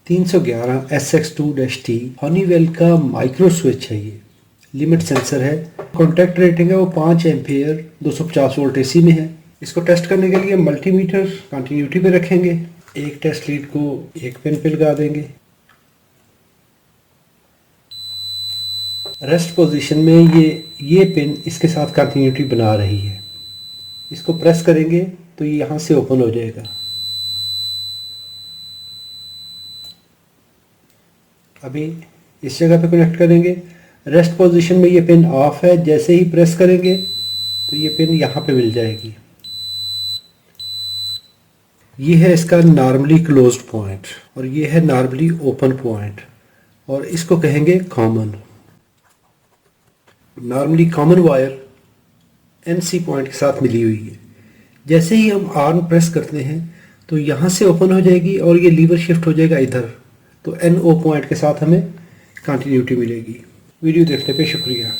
311 SX2-T Honeywell का micro switch है। ये लिमिट सेंसर है। कॉन्टैक्ट रेटिंग है वो 5 एम्पियर 250 वोल्ट एसी में है। इसको टेस्ट करने के लिए मल्टीमीटर कंटिन्यूटी पे रखेंगे। एक टेस्ट लीड को एक पिन पे लगा देंगे। रेस्ट पोजीशन में ये पिन इसके साथ कंटिन्यूटी बना रही है। इसको प्रेस करेंगे तो ये यहाँ से ओपन हो जाएगा। अभी इस जगह पे कनेक्ट करेंगे। रेस्ट पोजीशन में ये पिन ऑफ है। जैसे ही प्रेस करेंगे तो ये पिन यहाँ पे मिल जाएगी। ये है इसका नॉर्मली क्लोज्ड पॉइंट और ये है नॉर्मली ओपन पॉइंट और इसको कहेंगे common. Normally common wire NC point के साथ मिली हुई है। जैसे ही हम आर्म प्रेस करते हैं तो यहाँ से ओपन हो जाएगी और ये लीवर शिफ्ट हो जाएगा इधर, तो एनओ पॉइंट के साथ हमें कंटिन्यूटी मिलेगी। वीडियो देखने पे शुक्रिया।